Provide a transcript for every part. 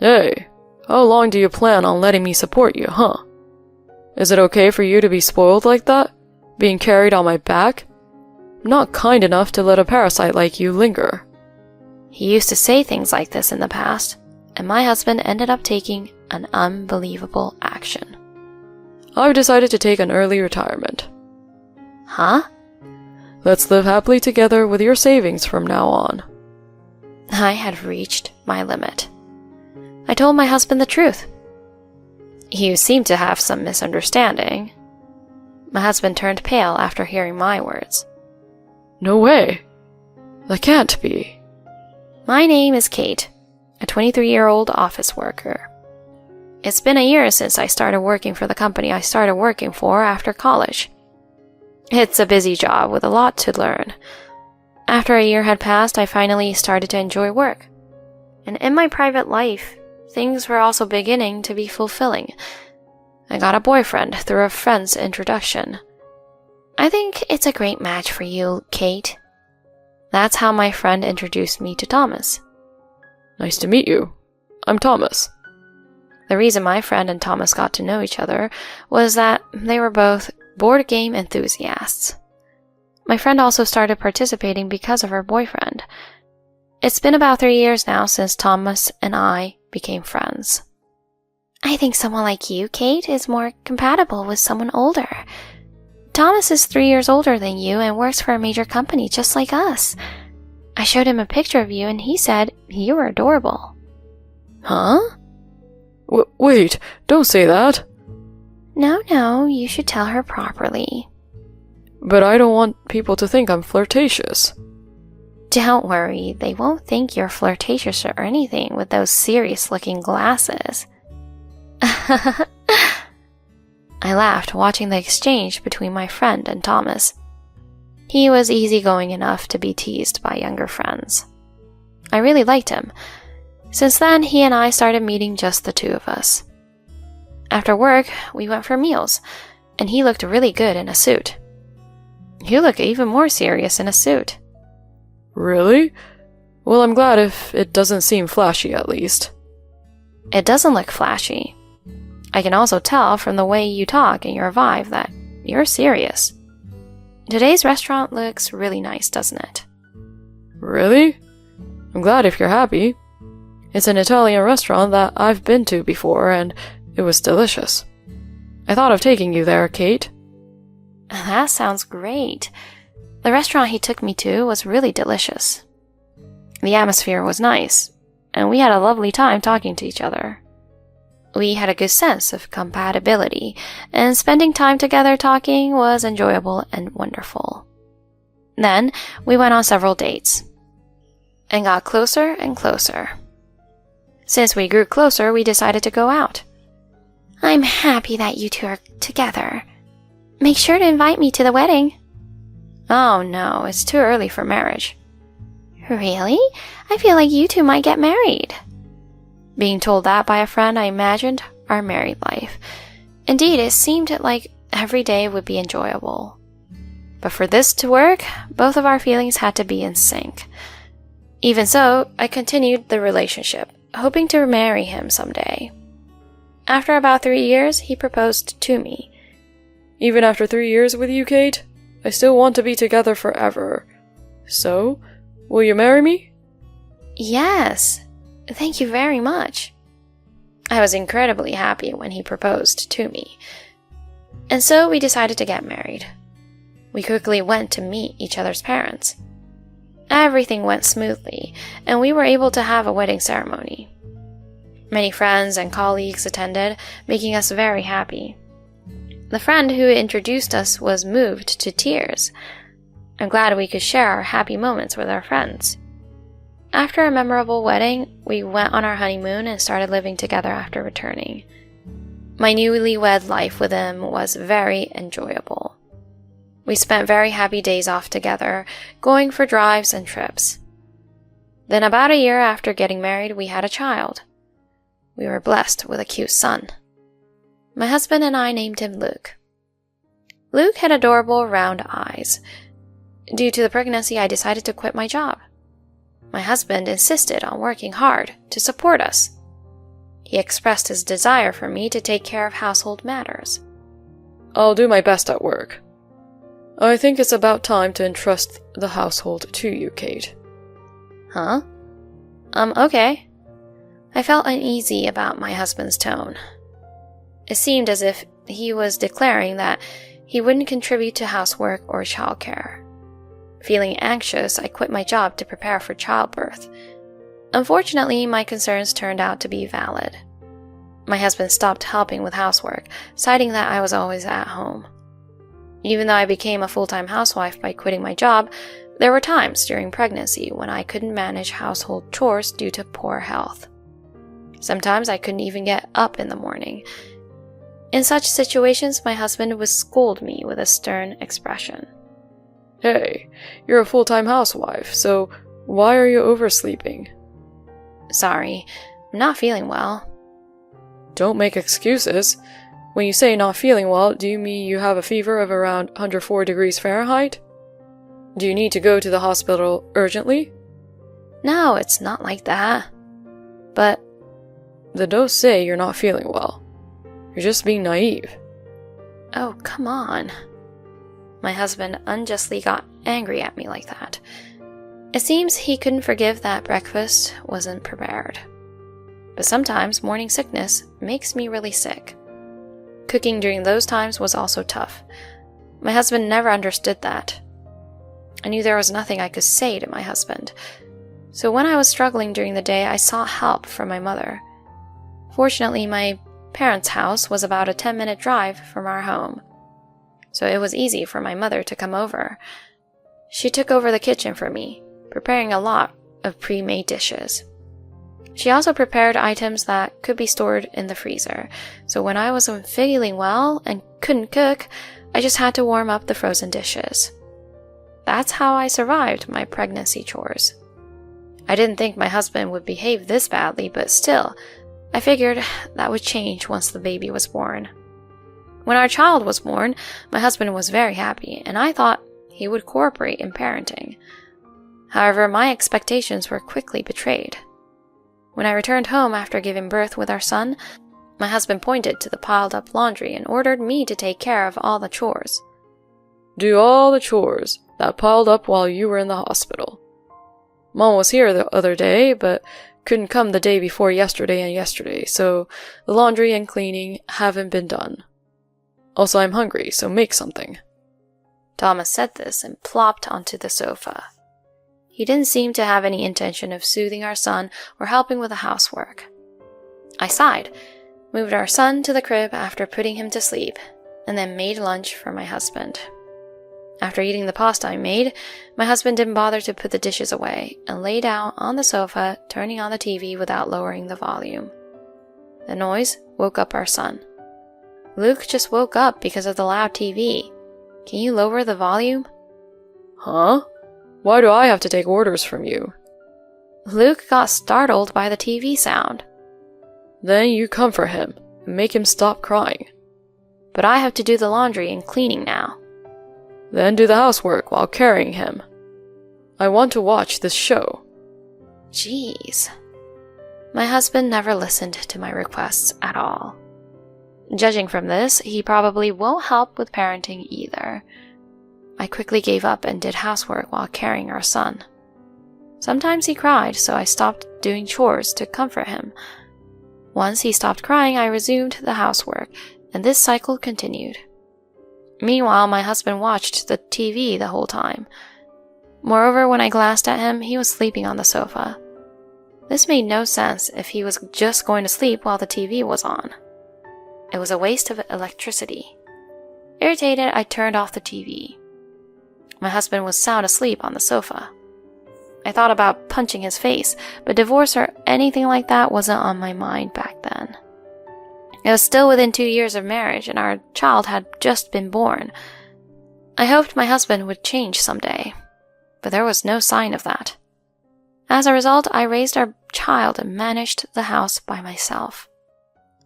Hey, how long do you plan on letting me support you, huh? Is it okay for you to be spoiled like that? Being carried on my back? I'm not kind enough to let a parasite like you linger. He used to say things like this in the past, and my husband ended up taking an unbelievable action. I've decided to take an early retirement. Huh? Let's live happily together with your savings from now on. I had reached my limit. I told my husband the truth. He seemed to have some misunderstanding. My husband turned pale after hearing my words. No way. That can't be. My name is Kate, a 23-year-old office worker. It's been a year since I started working for the company I started working for after college. It's a busy job with a lot to learn. After a year had passed, I finally started to enjoy work. And in my private life, things were also beginning to be fulfilling. I got a boyfriend through a friend's introduction. I think it's a great match for you, Kate. That's how my friend introduced me to Thomas. Nice to meet you. I'm Thomas. The reason my friend and Thomas got to know each other was that they were both board game enthusiasts. My friend also started participating because of her boyfriend. It's been about 3 years now since Thomas and I became friends. I think someone like you, Kate, is more compatible with someone older. Thomas is 3 years older than you and works for a major company just like us. I showed him a picture of you and he said you were adorable. Huh? Wait, don't say that. No, you should tell her properly. But I don't want people to think I'm flirtatious. Don't worry, they won't think you're flirtatious or anything with those serious-looking glasses. I laughed watching the exchange between my friend and Thomas. He was easygoing enough to be teased by younger friends. I really liked him. Since then, he and I started meeting just the two of us. After work, we went for meals, and he looked really good in a suit. You look even more serious in a suit. Really? Well, I'm glad if it doesn't seem flashy at least. It doesn't look flashy. I can also tell from the way you talk and your vibe that you're serious. Today's restaurant looks really nice, doesn't it? Really? I'm glad if you're happy. It's an Italian restaurant that I've been to before, and it was delicious. I thought of taking you there, Kate. That sounds great. The restaurant he took me to was really delicious. The atmosphere was nice, and we had a lovely time talking to each other. We had a good sense of compatibility, and spending time together talking was enjoyable and wonderful. Then, we went on several dates, and got closer and closer. Since we grew closer, we decided to go out. I'm happy that you two are together. Make sure to invite me to the wedding. Oh no, it's too early for marriage. Really? I feel like you two might get married. Being told that by a friend, I imagined our married life. Indeed, it seemed like every day would be enjoyable. But for this to work, both of our feelings had to be in sync. Even so, I continued the relationship, hoping to marry him someday. After about 3 years, he proposed to me. Even after 3 years with you, Kate, I still want to be together forever. So, will you marry me? Yes. Thank you very much. I was incredibly happy when he proposed to me. And so we decided to get married. We quickly went to meet each other's parents. Everything went smoothly, and we were able to have a wedding ceremony. Many friends and colleagues attended, making us very happy. The friend who introduced us was moved to tears. I'm glad we could share our happy moments with our friends. After a memorable wedding, we went on our honeymoon and started living together after returning. My newlywed life with him was very enjoyable. We spent very happy days off together, going for drives and trips. Then about a year after getting married, we had a child. We were blessed with a cute son. My husband and I named him Luke. Luke had adorable round eyes. Due to the pregnancy, I decided to quit my job. My husband insisted on working hard to support us. He expressed his desire for me to take care of household matters. I'll do my best at work. I think it's about time to entrust the household to you, Kate. Huh? Okay. I felt uneasy about my husband's tone. It seemed as if he was declaring that he wouldn't contribute to housework or childcare. Feeling anxious, I quit my job to prepare for childbirth. Unfortunately, my concerns turned out to be valid. My husband stopped helping with housework, citing that I was always at home. Even though I became a full-time housewife by quitting my job, there were times during pregnancy when I couldn't manage household chores due to poor health. Sometimes I couldn't even get up in the morning. In such situations, my husband would scold me with a stern expression. Hey, you're a full-time housewife, so why are you oversleeping? Sorry, I'm not feeling well. Don't make excuses. When you say not feeling well, do you mean you have a fever of around 104 degrees Fahrenheit? Do you need to go to the hospital urgently? No, it's not like that. But... Then don't say you're not feeling well. You're just being naive. Oh, come on. My husband unjustly got angry at me like that. It seems he couldn't forgive that breakfast wasn't prepared. But sometimes morning sickness makes me really sick. Cooking during those times was also tough. My husband never understood that. I knew there was nothing I could say to my husband. So when I was struggling during the day, I sought help from my mother. Fortunately, my parents' house was about a 10-minute drive from our home, so it was easy for my mother to come over. She took over the kitchen for me, preparing a lot of pre-made dishes. She also prepared items that could be stored in the freezer, so when I wasn't feeling well and couldn't cook, I just had to warm up the frozen dishes. That's how I survived my pregnancy chores. I didn't think my husband would behave this badly, but still, I figured that would change once the baby was born. When our child was born, my husband was very happy, and I thought he would cooperate in parenting. However, my expectations were quickly betrayed. When I returned home after giving birth with our son, my husband pointed to the piled-up laundry and ordered me to take care of all the chores. Do all the chores that piled up while you were in the hospital. Mom was here the other day, but couldn't come the day before yesterday, so the laundry and cleaning haven't been done. Also, I'm hungry, so make something. Thomas said this and plopped onto the sofa. He didn't seem to have any intention of soothing our son or helping with the housework. I sighed, moved our son to the crib after putting him to sleep, and then made lunch for my husband. After eating the pasta I made, my husband didn't bother to put the dishes away and lay down on the sofa, turning on the TV without lowering the volume. The noise woke up our son. Luke just woke up because of the loud TV. Can you lower the volume? Huh? Why do I have to take orders from you? Luke got startled by the TV sound. Then you comfort him and make him stop crying. But I have to do the laundry and cleaning now. Then do the housework while carrying him. I want to watch this show. Jeez. My husband never listened to my requests at all. Judging from this, he probably won't help with parenting either. I quickly gave up and did housework while carrying our son. Sometimes he cried, so I stopped doing chores to comfort him. Once he stopped crying, I resumed the housework, and this cycle continued. Meanwhile, my husband watched the TV the whole time. Moreover, when I glanced at him, he was sleeping on the sofa. This made no sense if he was just going to sleep while the TV was on. It was a waste of electricity. Irritated, I turned off the TV. My husband was sound asleep on the sofa. I thought about punching his face, but divorce or anything like that wasn't on my mind back then. It was still within 2 years of marriage, and our child had just been born. I hoped my husband would change someday, but there was no sign of that. As a result, I raised our child and managed the house by myself.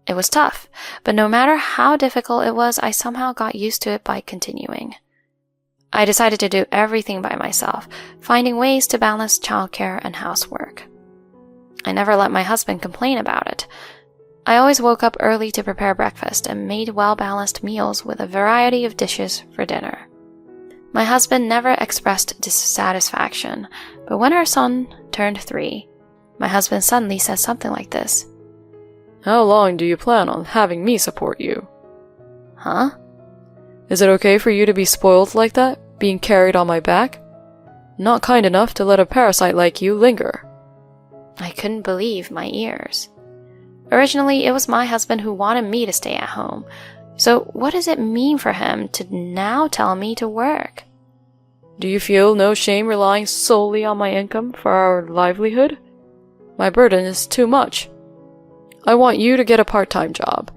It was tough, but no matter how difficult it was, I somehow got used to it by continuing. I decided to do everything by myself, finding ways to balance childcare and housework. I never let my husband complain about it. I always woke up early to prepare breakfast and made well-balanced meals with a variety of dishes for dinner. My husband never expressed dissatisfaction, but when our son turned 3, my husband suddenly said something like this. How long do you plan on having me support you? Huh? Is it okay for you to be spoiled like that, being carried on my back? Not kind enough to let a parasite like you linger. I couldn't believe my ears. Originally, it was my husband who wanted me to stay at home. So what does it mean for him to now tell me to work? Do you feel no shame relying solely on my income for our livelihood? My burden is too much. I want you to get a part-time job,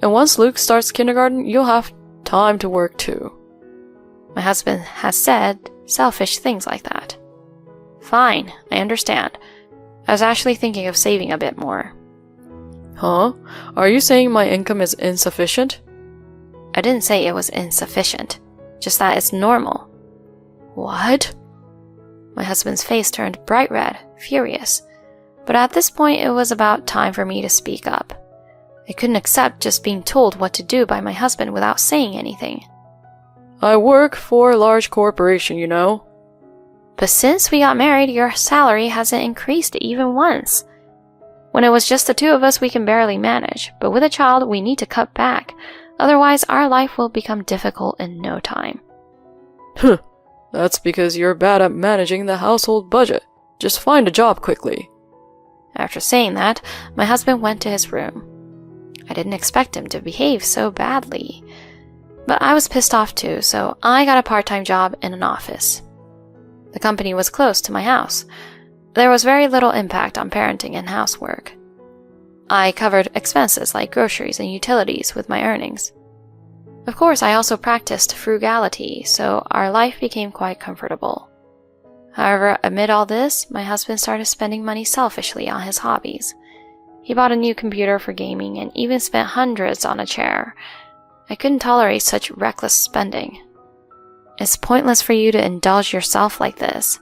and once Luke starts kindergarten, you'll have time to work too. My husband has said selfish things like that. Fine, I understand. I was actually thinking of saving a bit more. Huh? Are you saying my income is insufficient? I didn't say it was insufficient, just that it's normal. What? My husband's face turned bright red, furious. But at this point, it was about time for me to speak up. I couldn't accept just being told what to do by my husband without saying anything. I work for a large corporation, you know. But since we got married, your salary hasn't increased even once. When it was just the two of us, we can barely manage. But with a child, we need to cut back. Otherwise, our life will become difficult in no time. That's because you're bad at managing the household budget. Just find a job quickly. After saying that, my husband went to his room. I didn't expect him to behave so badly. But I was pissed off too, so I got a part-time job in an office. The company was close to my house. There was very little impact on parenting and housework. I covered expenses like groceries and utilities with my earnings. Of course, I also practiced frugality, so our life became quite comfortable. However, amid all this, my husband started spending money selfishly on his hobbies. He bought a new computer for gaming and even spent hundreds on a chair. I couldn't tolerate such reckless spending. It's pointless for you to indulge yourself like this.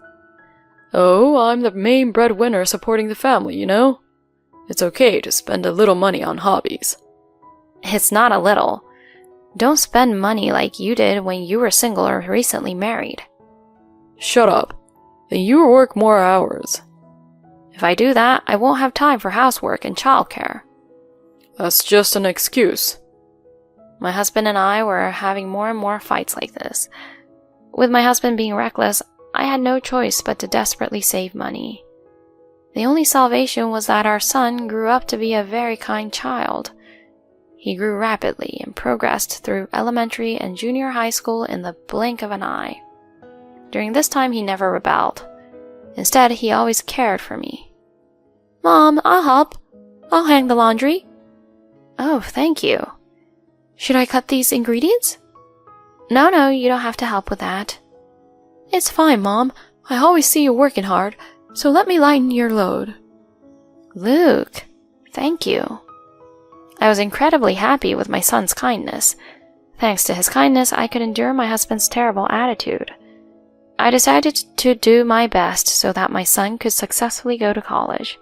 Oh, I'm the main breadwinner supporting the family, you know? It's okay to spend a little money on hobbies. It's not a little. Don't spend money like you did when you were single or recently married. Shut up. Then you work more hours. If I do that, I won't have time for housework and childcare. That's just an excuse. My husband and I were having more and more fights like this. With my husband being reckless, I had no choice but to desperately save money. The only salvation was that our son grew up to be a very kind child. He grew rapidly and progressed through elementary and junior high school in the blink of an eye. During this time, he never rebelled. Instead, he always cared for me. Mom, I'll help. I'll hang the laundry. Oh, thank you. Should I cut these ingredients? No, you don't have to help with that. It's fine, Mom. I always see you working hard, so let me lighten your load. Luke, thank you. I was incredibly happy with my son's kindness. Thanks to his kindness, I could endure my husband's terrible attitude. I decided to do my best so that my son could successfully go to college.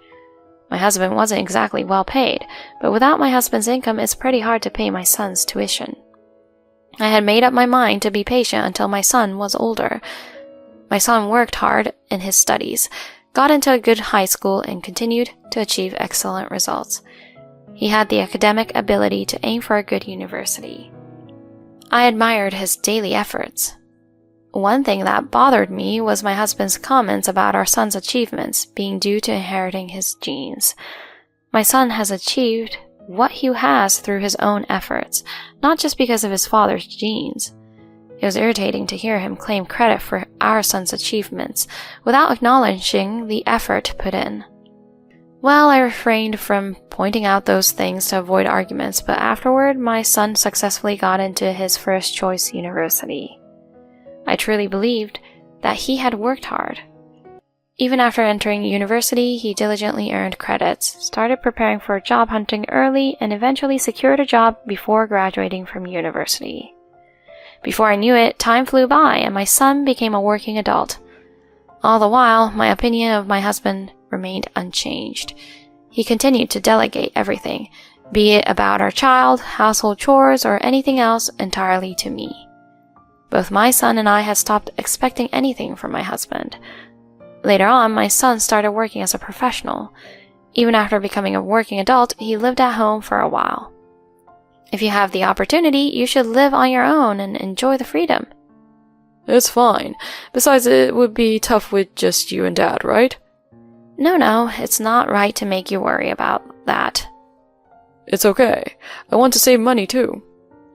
My husband wasn't exactly well paid, but without my husband's income, it's pretty hard to pay my son's tuition. I had made up my mind to be patient until my son was older. My son worked hard in his studies, got into a good high school, and continued to achieve excellent results. He had the academic ability to aim for a good university. I admired his daily efforts. One thing that bothered me was my husband's comments about our son's achievements being due to inheriting his genes. My son has achieved what he has through his own efforts, not just because of his father's genes. It was irritating to hear him claim credit for our son's achievements without acknowledging the effort put in. Well, I refrained from pointing out those things to avoid arguments, but afterward, my son successfully got into his first choice university. I truly believed that he had worked hard. Even after entering university, he diligently earned credits, started preparing for job hunting early, and eventually secured a job before graduating from university. Before I knew it, time flew by and my son became a working adult. All the while, my opinion of my husband remained unchanged. He continued to delegate everything, be it about our child, household chores, or anything else entirely to me. Both my son and I had stopped expecting anything from my husband. Later on, my son started working as a professional. Even after becoming a working adult, he lived at home for a while. If you have the opportunity, you should live on your own and enjoy the freedom. It's fine. Besides, it would be tough with just you and Dad, right? No, it's not right to make you worry about that. It's okay. I want to save money too.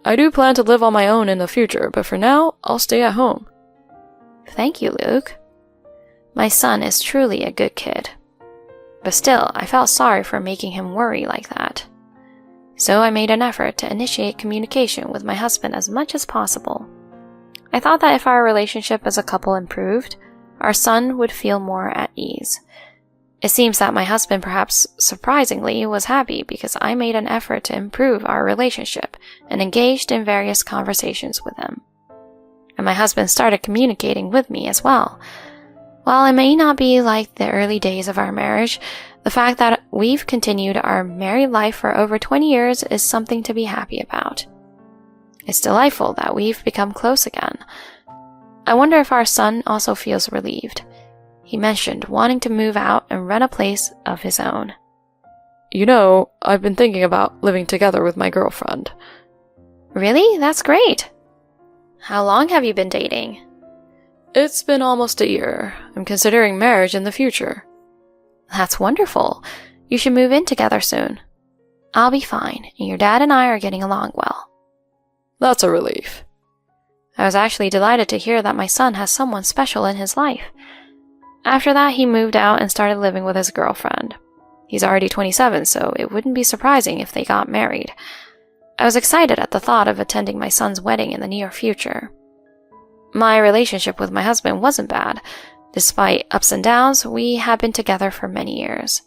I do plan to live on my own in the future, but for now, I'll stay at home. Thank you, Luke. My son is truly a good kid. But still, I felt sorry for making him worry like that. So I made an effort to initiate communication with my husband as much as possible. I thought that if our relationship as a couple improved, our son would feel more at ease. It seems that my husband, perhaps surprisingly, was happy because I made an effort to improve our relationship and engaged in various conversations with him. And my husband started communicating with me as well. While it may not be like the early days of our marriage, the fact that we've continued our married life for over 20 years is something to be happy about. It's delightful that we've become close again. I wonder if our son also feels relieved. He mentioned wanting to move out and rent a place of his own. You know, I've been thinking about living together with my girlfriend. Really? That's great. How long have you been dating? It's been almost a year. I'm considering marriage in the future. That's wonderful. You should move in together soon. I'll be fine, and your dad and I are getting along well. That's a relief. I was actually delighted to hear that my son has someone special in his life. After that, he moved out and started living with his girlfriend. He's already 27, so it wouldn't be surprising if they got married. I was excited at the thought of attending my son's wedding in the near future. My relationship with my husband wasn't bad. Despite ups and downs, we had been together for many years.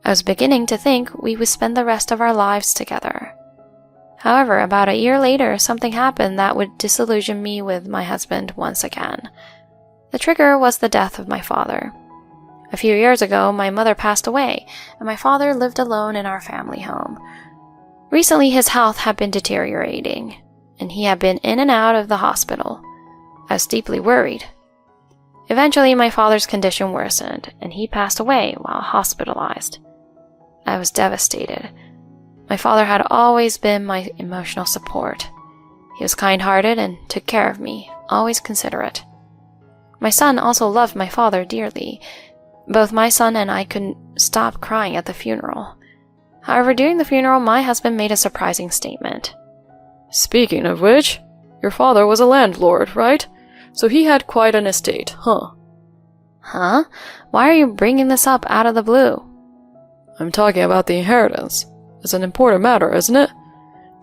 I was beginning to think we would spend the rest of our lives together. However, about a year later, something happened that would disillusion me with my husband once again. The trigger was the death of my father. A few years ago, my mother passed away, and my father lived alone in our family home. Recently, his health had been deteriorating, and he had been in and out of the hospital. I was deeply worried. Eventually, my father's condition worsened, and he passed away while hospitalized. I was devastated. My father had always been my emotional support. He was kind-hearted and took care of me, always considerate. My son also loved my father dearly. Both my son and I couldn't stop crying at the funeral. However, during the funeral, my husband made a surprising statement. Speaking of which, your father was a landlord, right? So he had quite an estate, huh? Huh? Why are you bringing this up out of the blue? I'm talking about the inheritance. It's an important matter, isn't it?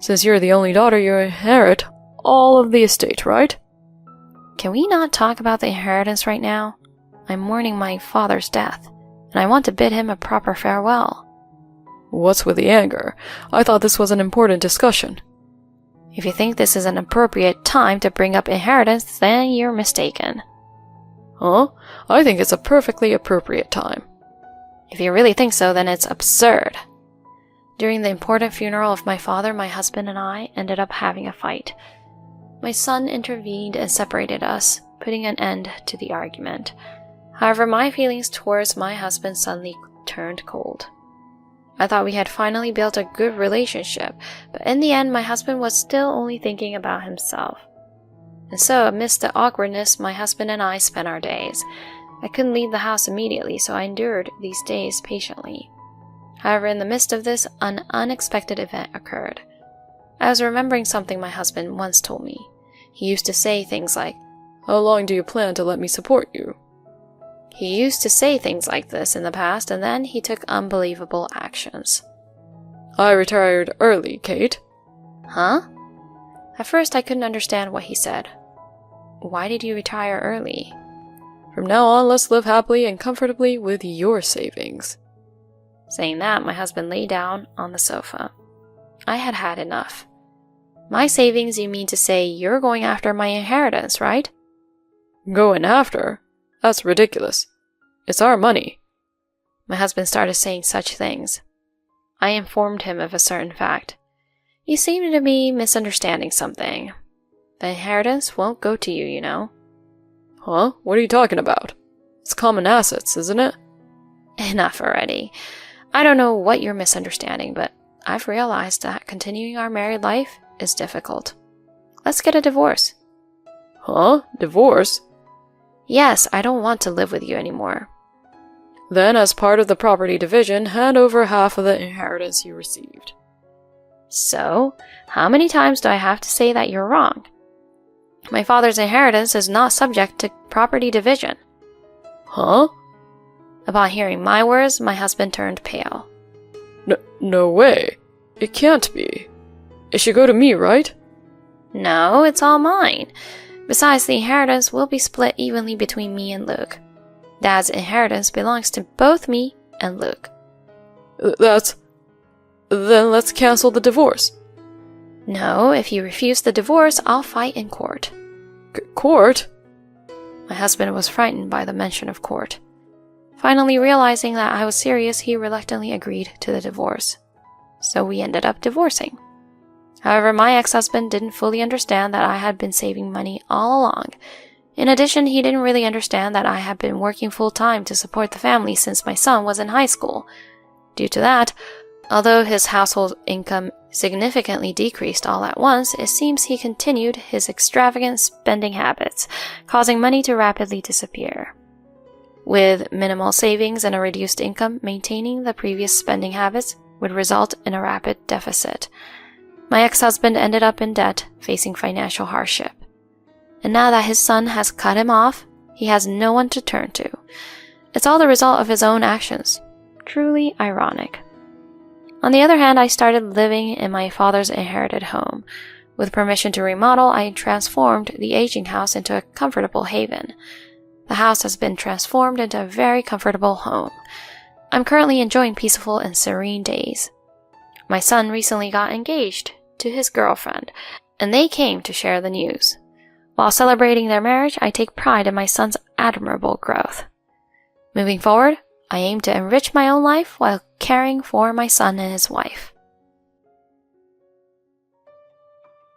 Since you're the only daughter, you inherit all of the estate, right? Can we not talk about the inheritance right now? I'm mourning my father's death, and I want to bid him a proper farewell. What's with the anger? I thought this was an important discussion. If you think this is an appropriate time to bring up inheritance, then you're mistaken. Huh? I think it's a perfectly appropriate time. If you really think so, then it's absurd. During the important funeral of my father, my husband and I ended up having a fight. My son intervened and separated us, putting an end to the argument. However, my feelings towards my husband suddenly turned cold. I thought we had finally built a good relationship, but in the end, my husband was still only thinking about himself. And so, amidst the awkwardness, my husband and I spent our days. I couldn't leave the house immediately, so I endured these days patiently. However, in the midst of this, an unexpected event occurred. I was remembering something my husband once told me. He used to say things like, "How long do you plan to let me support you?" He used to say things like this in the past, and then he took unbelievable actions. I retired early, Kate. Huh? At first, I couldn't understand what he said. Why did you retire early? From now on, let's live happily and comfortably with your savings. Saying that, my husband lay down on the sofa. I had had enough. My savings, you mean to say you're going after my inheritance, right? Going after? That's ridiculous. It's our money. My husband started saying such things. I informed him of a certain fact. You seem to be misunderstanding something. The inheritance won't go to you, you know. Huh? What are you talking about? It's common assets, isn't it? Enough already. I don't know what you're misunderstanding, but I've realized that continuing our married life is difficult. Let's get a divorce. Huh? Divorce? Yes, I don't want to live with you anymore. Then, as part of the property division, hand over half of the inheritance you received. So, how many times do I have to say that you're wrong? My father's inheritance is not subject to property division. Huh? Upon hearing my words, my husband turned pale. No way. It can't be. It should go to me, right? No, it's all mine. Besides, the inheritance will be split evenly between me and Luke. Dad's inheritance belongs to both me and Luke. Then let's cancel the divorce. No, if you refuse the divorce, I'll fight in court. Court? My husband was frightened by the mention of court. Finally realizing that I was serious, he reluctantly agreed to the divorce. So we ended up divorcing. However, my ex-husband didn't fully understand that I had been saving money all along. In addition, he didn't really understand that I had been working full-time to support the family since my son was in high school. Due to that, although his household income significantly decreased all at once, it seems he continued his extravagant spending habits, causing money to rapidly disappear. With minimal savings and a reduced income, maintaining the previous spending habits would result in a rapid deficit. My ex-husband ended up in debt, facing financial hardship. And now that his son has cut him off, he has no one to turn to. It's all the result of his own actions. Truly ironic. On the other hand, I started living in my father's inherited home. With permission to remodel, I transformed the aging house into a comfortable haven. The house has been transformed into a very comfortable home. I'm currently enjoying peaceful and serene days. My son recently got engaged to his girlfriend, and they came to share the news. While celebrating their marriage, I take pride in my son's admirable growth. Moving forward, I aim to enrich my own life while caring for my son and his wife.